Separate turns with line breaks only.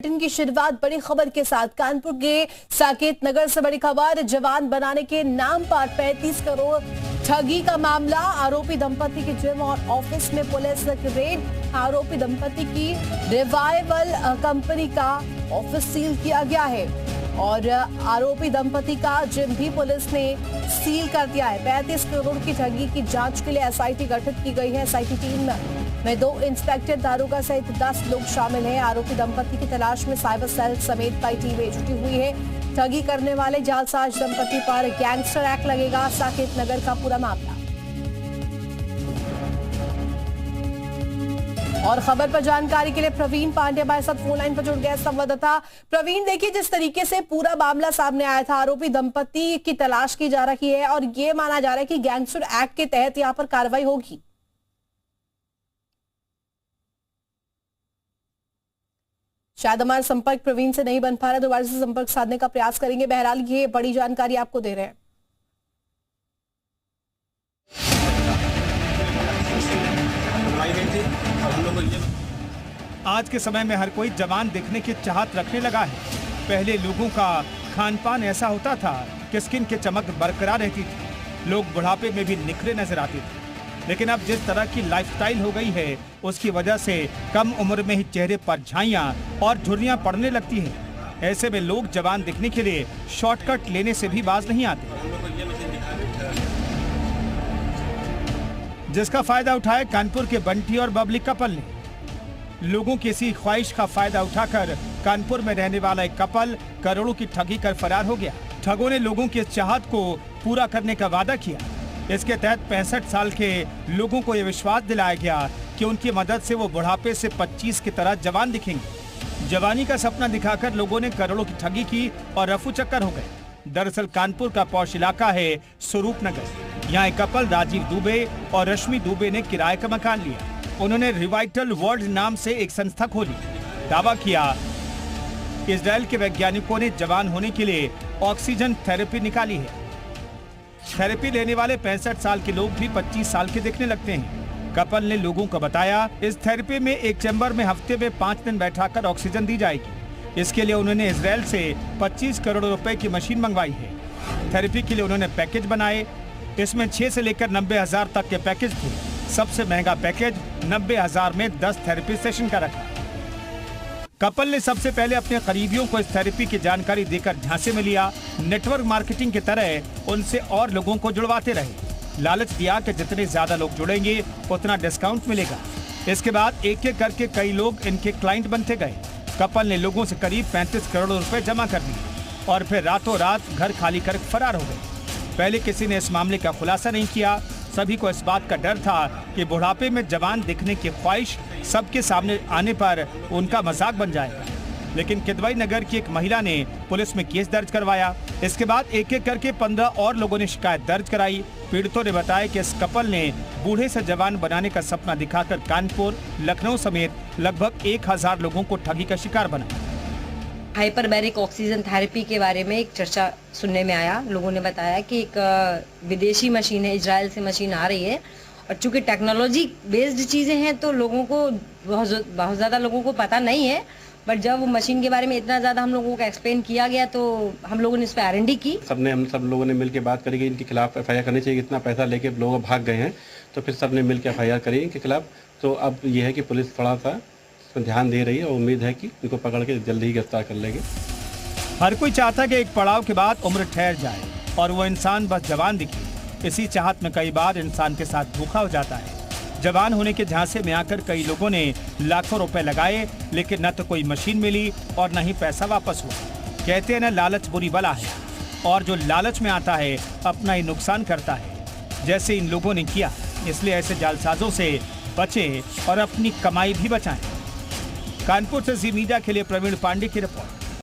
Bulletin की शुरुआत बड़ी खबर के साथ। कानपुर के साकेत नगर से बड़ी खबर। जवान बनाने के नाम पर 35 करोड़ ठगी का मामला। आरोपी दंपति के जिम और ऑफिस में पुलिस की रेड। आरोपी दंपति की रिवाइवल कंपनी का ऑफिस सील किया गया है और आरोपी दंपति का जिम भी पुलिस ने सील कर दिया है। 35 करोड़ की ठगी की जांच के लिए एसआईटी गठित की गई है। एसआईटी टीम में 2 इंस्पेक्टर दारोगा सहित 10 लोग शामिल हैं। आरोपी दंपति की तलाश में साइबर सेल समेत कई टीमें जुटी हुई है। ठगी करने वाले जालसाज दंपति पर गैंगस्टर एक्ट लगेगा। साकेत नगर का पूरा मामला। और खबर पर जानकारी के लिए प्रवीण पांडे हमारे साथ फोन लाइन पर जुड़ गए संवाददाता। प्रवीण, देखिए जिस तरीके से पूरा मामला सामने आया था, आरोपी दंपति की तलाश की जा रही है और ये माना जा रहा है कि गैंगस्टर एक्ट के तहत यहां पर कार्रवाई होगी। शायद हमारा संपर्क प्रवीण से नहीं बन पा रहा, दोबारा से संपर्क साधने का प्रयास करेंगे। बहरहाल ये बड़ी जानकारी आपको दे रहे हैं।
आज के समय में हर कोई जवान दिखने की चाहत रखने लगा है। पहले लोगों का खान पान ऐसा होता था कि स्किन की चमक बरकरार रहती थी, लोग बुढ़ापे में भी निखरे नजर आते थे। लेकिन अब जिस तरह की लाइफस्टाइल हो गई है, उसकी वजह से कम उम्र में ही चेहरे पर झाइयां और झुर्रियां पड़ने लगती हैं। ऐसे में लोग जवान दिखने के लिए शॉर्टकट लेने से भी बाज नहीं आते, जिसका फायदा उठाए कानपुर के बंटी और बबली कपल ने। लोगों की इसी ख्वाहिश का फायदा उठाकर कानपुर में रहने वाला एक कपल करोड़ों की ठगी कर फरार हो गया। ठगों ने लोगों की इस चाहत को पूरा करने का वादा किया। इसके तहत 65 साल के लोगों को यह विश्वास दिलाया गया कि उनकी मदद से वो बुढ़ापे से 25 की तरह जवान दिखेंगे। जवानी का सपना दिखाकर लोगों ने करोड़ों की ठगी की और रफू चक्कर हो गए। दरअसल कानपुर का पौष इलाका है स्वरूप नगर। यहाँ एक कपल राजीव दुबे और रश्मि दुबे ने किराए का मकान लिया। उन्होंने रिवाइटल वर्ल्ड नाम से एक संस्था खोली। दावा किया इजराइल के वैज्ञानिकों ने जवान होने के लिए ऑक्सीजन थेरेपी निकाली है। थेरेपी लेने वाले 65 साल के लोग भी 25 साल के दिखने लगते हैं। कपल ने लोगों को बताया इस थेरेपी में एक चैम्बर में हफ्ते में 5 दिन बैठाकर ऑक्सीजन दी जाएगी। इसके लिए उन्होंने इजराइल से 25 करोड़ रुपए की मशीन मंगवाई है। थेरेपी के लिए उन्होंने पैकेज बनाए। इसमें 6 से लेकर 90,000 तक के पैकेज थे। सबसे महंगा पैकेज 90,000 में 10 थेरेपी सेशन का रखा। कपल ने सबसे पहले अपने करीबियों को इस थेरेपी की जानकारी देकर झांसे में लिया। नेटवर्क मार्केटिंग की तरह उनसे और लोगों को जुड़वाते रहे। लालच दिया कि जितने ज्यादा लोग जुड़ेंगे उतना डिस्काउंट मिलेगा। इसके बाद एक एक करके कई लोग इनके क्लाइंट बनते गए। कपल ने लोगों से करीब 35 करोड़ रुपए जमा कर दिए और फिर रातों रात घर खाली कर फरार हो गए। पहले किसी ने इस मामले का खुलासा नहीं किया। सभी को इस बात का डर था कि बुढ़ापे में जवान दिखने की ख्वाहिश सबके सामने आने पर उनका मजाक बन जाएगा। लेकिन किदवई नगर की एक महिला ने पुलिस में केस दर्ज करवाया। इसके बाद एक एक करके 15 और लोगों ने शिकायत दर्ज कराई। पीड़ितों ने बताया कि इस कपल ने बूढ़े से जवान बनाने का सपना दिखाकर कानपुर, लखनऊ समेत लगभग 1000 लोगों को ठगी का शिकार बनाया।
हाइपरबैरिक ऑक्सीजन थेरेपी के बारे में एक चर्चा सुनने में आया। लोगों ने बताया कि एक विदेशी मशीन है, इजराइल से मशीन आ रही है और चूंकि टेक्नोलॉजी बेस्ड चीज़ें हैं तो लोगों को बहुत ज़्यादा लोगों को पता नहीं है। बट जब मशीन के बारे में इतना ज़्यादा हम लोगों को एक्सप्लेन किया गया तो हम लोगों ने इस पर R&D की।
हम सब लोगों ने मिलकर बात करी कि इनके खिलाफ FIR करनी चाहिए। इतना पैसा लेके लोग भाग गए हैं तो फिर सबने मिलकर FIR करी इनके खिलाफ। तो अब ये है कि पुलिस थोड़ा सा ध्यान दे रही है और उम्मीद है कि इनको पकड़ के जल्दी ही गिरफ्तार कर लेंगे।
हर कोई चाहता कि एक पड़ाव के बाद उम्र ठहर जाए और वो इंसान बस जवान दिखे। इसी चाहत में कई बार इंसान के साथ धोखा हो जाता है। जवान होने के झांसे में आकर कई लोगों ने लाखों रुपए लगाए, लेकिन न तो कोई मशीन मिली और न ही पैसा वापस हुआ। कहते हैं न, लालच बुरी बला है और जो लालच में आता है अपना ही नुकसान करता है, जैसे इन लोगों ने किया। इसलिए ऐसे जालसाजों से बचें और अपनी कमाई भी बचाएं। कानपुर से जी मीडिया के लिए प्रवीण पांडे की रिपोर्ट।